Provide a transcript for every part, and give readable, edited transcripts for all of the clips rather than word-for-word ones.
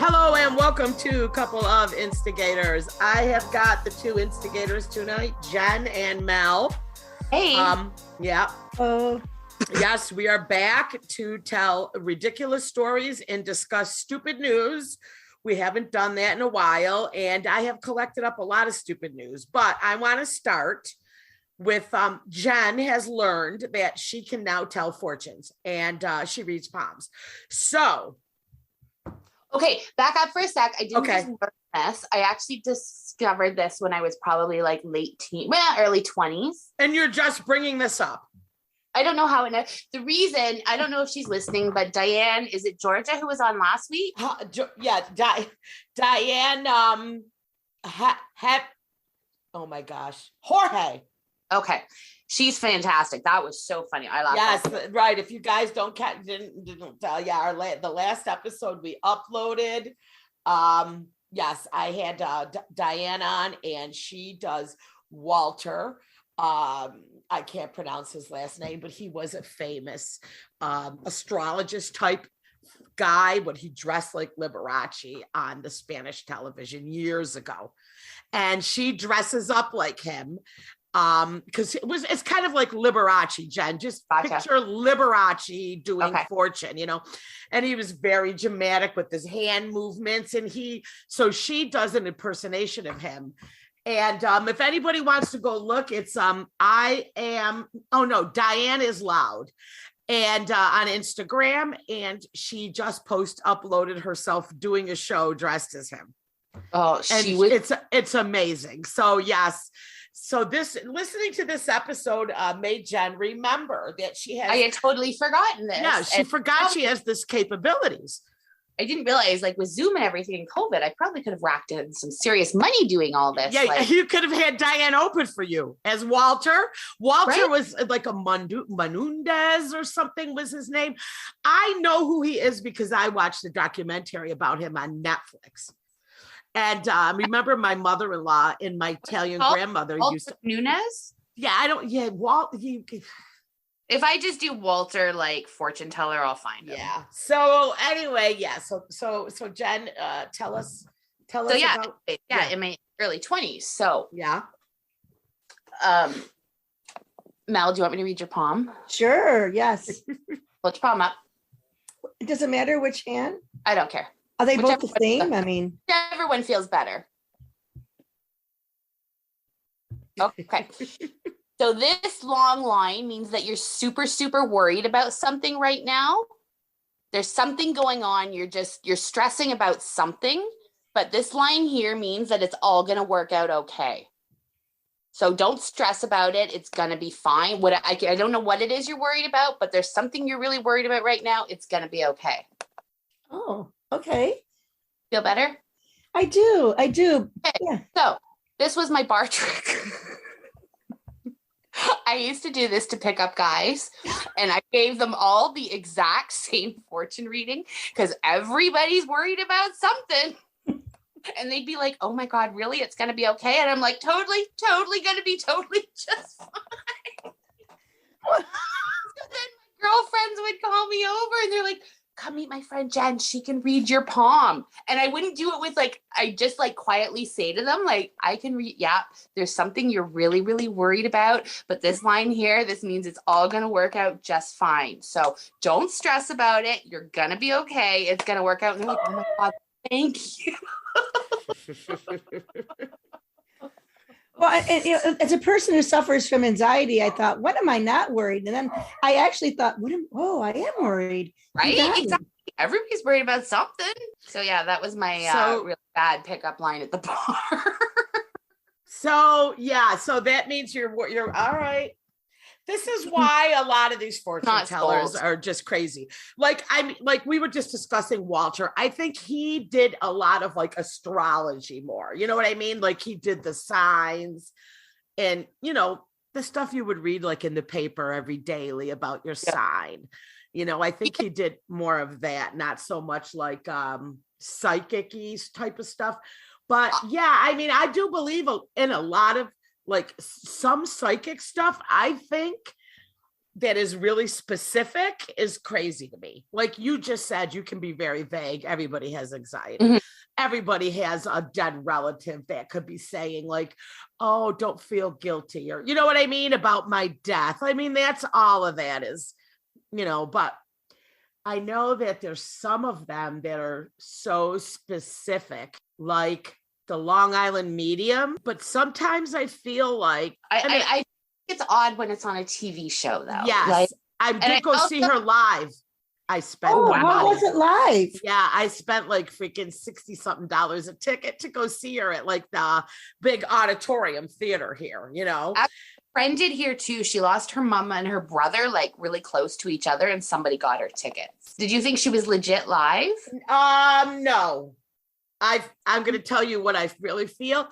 Hello and welcome to Couple of Instigators. I have got the two instigators tonight, Jen and Mel. Hey. Yeah. Oh. Yes, we are back to tell ridiculous stories and discuss stupid news. We haven't done that in a while, and I have collected up a lot of stupid news, but I want to start with Jen has learned that she can now tell fortunes, and she reads palms. So okay, back up for a sec. I didn't just learn this. I actually discovered this when I was probably like early 20s. And you're just bringing this up. I don't know how the reason, I don't know if she's listening, but Diane, is it Georgia who was on last week? Diane, oh my gosh, Jorge. Okay. She's fantastic. That was so funny. I laughed. Yes, right. If you guys didn't tell, the last episode we uploaded. Yes, I had Diane on, and she does Walter. I can't pronounce his last name, but he was a famous astrologist type guy, but he dressed like Liberace on the Spanish television years ago. And she dresses up like him. Because it's kind of like Liberace, Jen. Just picture Liberace doing fortune, and he was very dramatic with his hand movements, and so she does an impersonation of him. And if anybody wants to go look, it's Diane is Loud, and on Instagram, and she just uploaded herself doing a show dressed as him. Oh, it's amazing. So yes. So listening to this episode made Jen remember that she has. I had totally forgotten this. Yeah, she forgot she has this capabilities. I didn't realize, like with Zoom and everything in COVID, I probably could have racked in some serious money doing all this. Yeah, you could have had Diane open for you as Walter. Walter was like a Menundez or something was his name. I know who he is because I watched the documentary about him on Netflix. And remember my mother-in-law and my Italian grandmother used to Nunez? Yeah, if I just do Walter like fortune teller, I'll find him. Yeah. So anyway, yeah. So Jen, tell us about in my early 20s. So yeah. Mel, do you want me to read your palm? Sure, yes. Put your palm up. Does it matter which hand? I don't care. Are they both the same? I mean, whichever one feels better. Okay. So this long line means that you're super, super worried about something right now. There's something going on. You're stressing about something, but this line here means that it's all going to work out okay. So don't stress about it. It's going to be fine. I don't know what it is you're worried about, but there's something you're really worried about right now. It's going to be okay. Oh, okay. Feel better? I do. Okay. Yeah. So this was my bar trick. I used to do this to pick up guys, and I gave them all the exact same fortune reading because everybody's worried about something. And they'd be like, oh my God, really? It's going to be okay. And I'm like, totally going to be totally just fine. So then my girlfriends would call me over and they're like, come meet my friend Jen. She can read your palm. And I wouldn't do it with I just quietly say to them, I can read. Yeah, there's something you're really, really worried about. But this line here, this means it's all going to work out just fine. So don't stress about it. You're going to be okay. It's going to work out. And they're like, oh my God, thank you. Well, and, as a person who suffers from anxiety, I thought, what am I not worried? And then I actually thought, I am worried. Right? Exactly. Everybody's worried about something. So yeah, that was my really bad pickup line at the bar. So that means you're all right. This is why a lot of these fortune tellers are just crazy. We were just discussing Walter. I think he did a lot of astrology more. You know what I mean? He did the signs and, the stuff you would read in the paper every daily about your sign. I think he did more of that, not so much psychic-y type of stuff. But yeah, I mean, I do believe in a lot of some psychic stuff. I think that is really specific is crazy to me. Like you just said, you can be very vague. Everybody has anxiety. Mm-hmm. Everybody has a dead relative that could be saying like, oh, don't feel guilty, or, you know what I mean, about my death. I mean, that's all of that is, but I know that there's some of them that are so specific, like the Long Island Medium, but sometimes I feel like I think it's odd when it's on a TV show though. Yes. Like, I did go see her live. I spent how was it live? Yeah, I spent like freaking $60-something a ticket to go see her at like the big auditorium theater here, A friend did here too. She lost her mama and her brother like really close to each other, and somebody got her tickets. Did you think she was legit live? No. I'm gonna tell you what I really feel.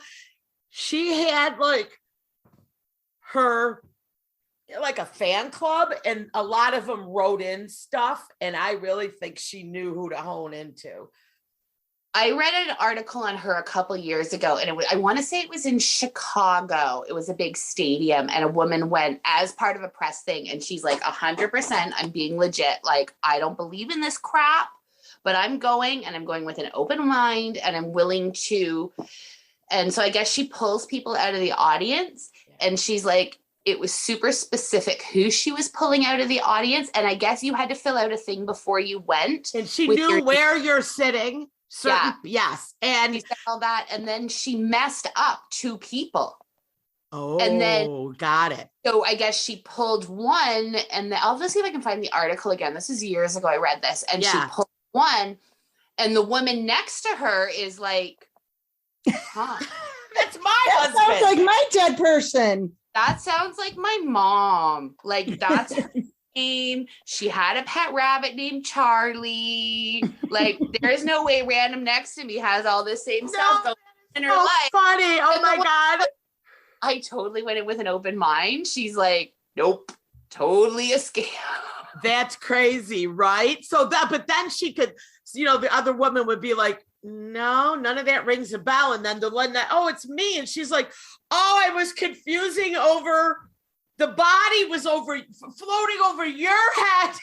She had like her like a fan club, and a lot of them wrote in stuff, and I really think she knew who to hone into. I read an article on her a couple years ago, and I want to say it was in Chicago. It was a big stadium, and a woman went as part of a press thing, and she's like, 100%, I'm being legit. Like, I don't believe in this crap, but I'm going, and I'm going with an open mind, and I'm willing to. And so I guess she pulls people out of the audience, and she's like, it was super specific who she was pulling out of the audience. And I guess you had to fill out a thing before you went. And she knew where you're sitting. Yes. And she said all that. And then she messed up 2 people. Oh, and then got it. So I guess she pulled one, and I'll just see if I can find the article again. This is years ago I read this. And she pulled one, and the woman next to her is like, huh. That's my husband. Sounds like my dead person. That sounds like my mom. Like, that's her name. She had a pet rabbit named Charlie. Like, there's no way random next to me has all this same stuff going in her life. Funny. Oh, my God. I totally went in with an open mind. She's like, nope, totally a scam. That's crazy, right? So but then she could, the other woman would be like, no, none of that rings a bell. And then the one that, oh, it's me. And she's like, oh, I was confusing over, the body was floating over your head.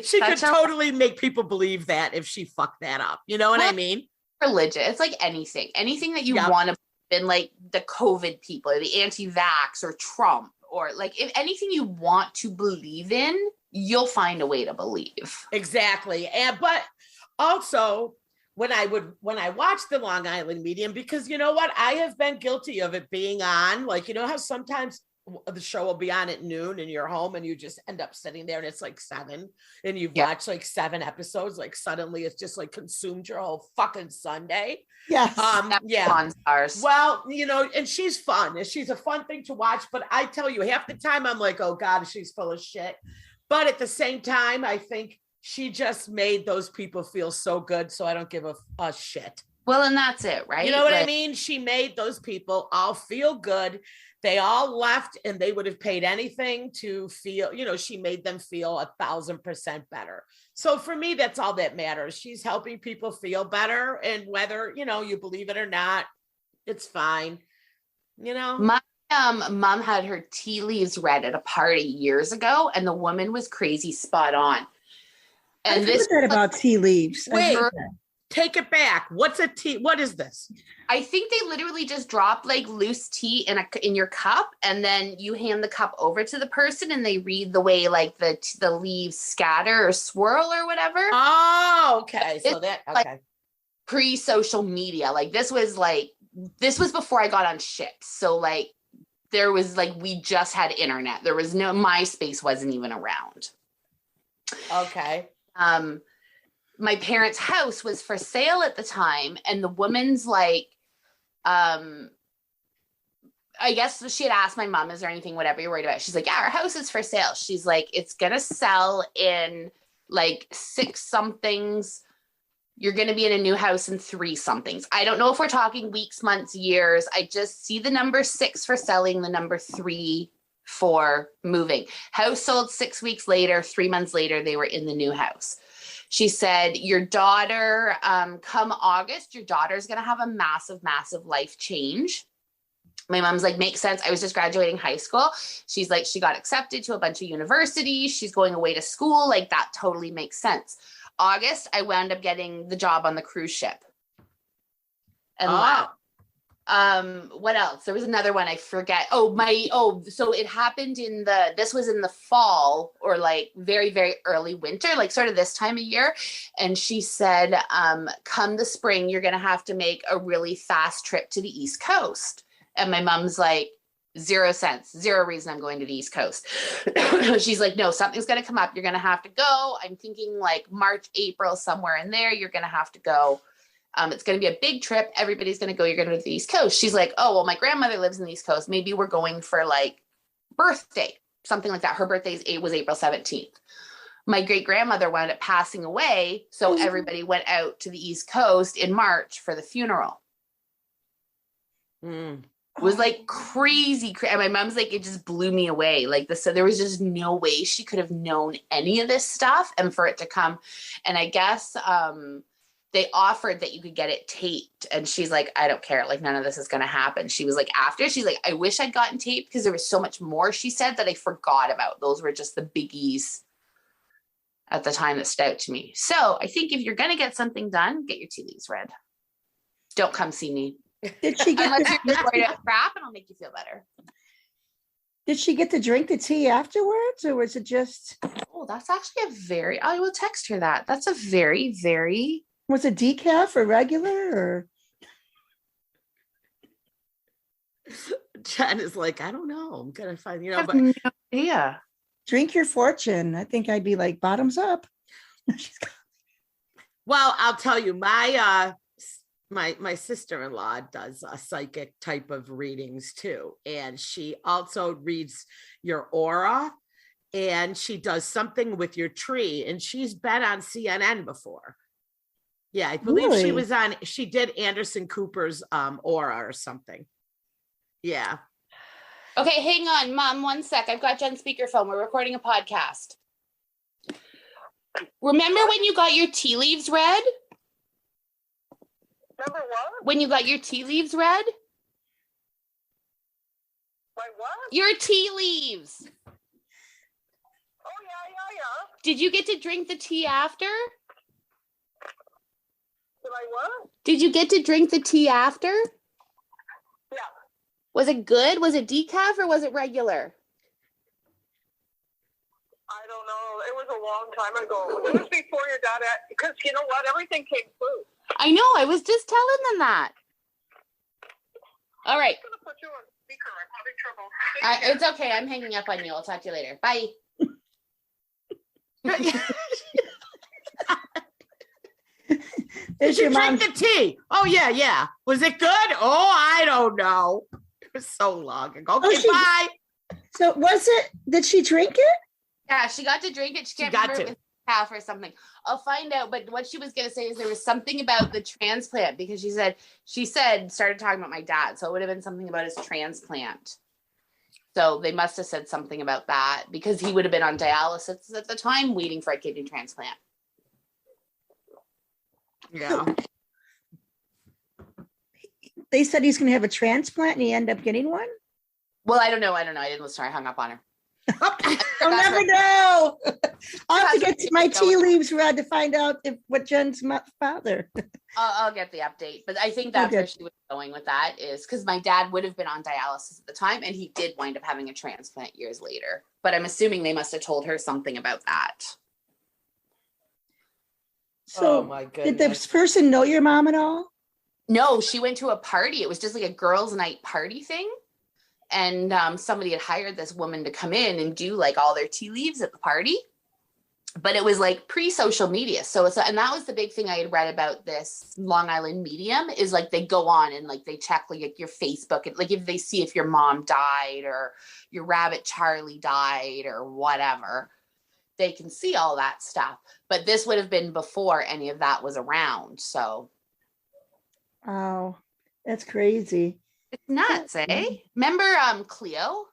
She could totally make people believe that if she fucked that up. You know what I mean? Religion. It's like anything that you want to been like the COVID people or the anti-vax or Trump, or like if anything you want to believe in, you'll find a way to believe. Exactly. But also when I watch the Long Island Medium, because you know what, I have been guilty of it being on, like, how sometimes the show will be on at noon and you're home and you just end up sitting there and it's like 7 and you've watched like 7 episodes, like suddenly it's just like consumed your whole fucking Sunday. Yes. Fun stars. Well, and she's fun, and she's a fun thing to watch, but I tell you, half the time I'm like, oh God, she's full of shit. But at the same time, I think she just made those people feel so good, so I don't give a shit. Well, and that's it, right? You know what I mean? She made those people all feel good. They all left, and they would have paid anything to feel, she made them feel 1,000% better. So for me, that's all that matters. She's helping people feel better, and whether, you believe it or not, it's fine. My mom had her tea leaves read at a party years ago, and the woman was crazy spot on. And I've heard that about tea leaves. Wait, take it back. What's a tea? What is this? I think they literally just drop like loose tea in your cup, and then you hand the cup over to the person, and they read the way like the leaves scatter or swirl or whatever. Oh, okay. So that okay. Like pre-social media. Like this was before I got on ships. So like there was like, we just had internet. There was no, MySpace wasn't even around. Okay. My parents' house was for sale at the time, and the woman's like, I guess she had asked my mom, is there anything, whatever you're worried about? She's like, yeah, our house is for sale. She's like, it's going to sell in like 6 somethings. You're going to be in a new house in 3 somethings. I don't know if we're talking weeks, months, years. I just see the number 6 for selling, the number 3 for moving. House sold 6 weeks later, 3 months later, they were in the new house. She said, your daughter, come August, your daughter's going to have a massive, massive life change. My mom's like, makes sense. I was just graduating high school. She's like, she got accepted to a bunch of universities. She's going away to school. Like that totally makes sense. August, I wound up getting the job on the cruise ship. And what else? There was another one I forget. So it happened this was in the fall or like very, very early winter, like sort of this time of year. And she said, come the spring, you're going to have to make a really fast trip to the East Coast. And my mom's like, 0 cents, 0 reason I'm going to the East Coast. She's like, no, something's going to come up. You're going to have to go. I'm thinking like March, April, somewhere in there. You're going to have to go. It's going to be a big trip. Everybody's going to go. You're going to go to the East Coast. She's like, oh, well, my grandmother lives in the East Coast. Maybe we're going for like birthday, something like that. Her birthday was April 17th. My great grandmother wound up passing away. So everybody went out to the East Coast in March for the funeral. It was like crazy. And my mom's like, it just blew me away. Like so there was just no way she could have known any of this stuff and for it to come. And I guess, they offered that you could get it taped. And she's like, I don't care. Like none of this is going to happen. She was like, she's like, I wish I'd gotten taped because there was so much more she said that I forgot about. Those were just the biggies at the time that stood out to me. So I think if you're going to get something done, get your tea leaves read. Don't come see me. Did she get Unless you're worried about crap and I'll make you feel better. Did she get to drink the tea afterwards, or was it just? Oh, that's actually I will text her that. That's a very, very. Was it decaf or regular or? Jen is like, I don't know. I'm gonna find, but no idea. Drink your fortune. I think I'd be like bottoms up. Well, I'll tell you, my sister-in-law does a psychic type of readings too. And she also reads your aura and she does something with your tree. And she's been on CNN before. Yeah, I believe Really? she did Anderson Cooper's aura or something. Yeah. Okay, hang on, Mom, 1 sec. I've got Jen's speakerphone. We're recording a podcast. Remember when you got your tea leaves read? Remember what? When you got your tea leaves read? My what? Your tea leaves. Oh, yeah. Did you get to drink the tea after? Did I what? Did you get to drink the tea after? Yeah. Was it good? Was it decaf or was it regular? I don't know. It was a long time ago. It was before your dad because you know what? Everything came through. I know. I was just telling them that. All right. I'm going to put you on speaker. I'm having trouble. It's okay. I'm hanging up on you. I'll talk to you later. Bye. Did you drink the tea? Oh, yeah. Was it good? Oh, I don't know. It was so long ago. Okay, bye. So did she drink it? Yeah, she got to drink it. She can't remember if it was half or something. I'll find out. But what she was going to say is there was something about the transplant because she said, started talking about my dad. So it would have been something about his transplant. So they must have said something about that because he would have been on dialysis at the time waiting for a kidney transplant. Yeah. They said he's going to have a transplant and he ended up getting one? Well, I don't know. I didn't listen. I hung up on her. I'll never know. I'll have to get to my tea leaves read to find out what Jen's father. I'll get the update. But I think that's where she was going with that is because my dad would have been on dialysis at the time and he did wind up having a transplant years later. But I'm assuming they must have told her something about that. So, oh my goodness. Did this person know your mom at all? No, she went to a party. It was just like a girls' night party thing. And somebody had hired this woman to come in and do like all their tea leaves at the party. But it was like pre-social media. And that was the big thing I had read about this Long Island medium is like they go on and like they check like your Facebook and like if they see if your mom died or your rabbit Charlie died or whatever, they can see all that stuff. But this would have been before any of that was around. So. Oh, that's crazy. It's nuts, eh? Remember Cleo?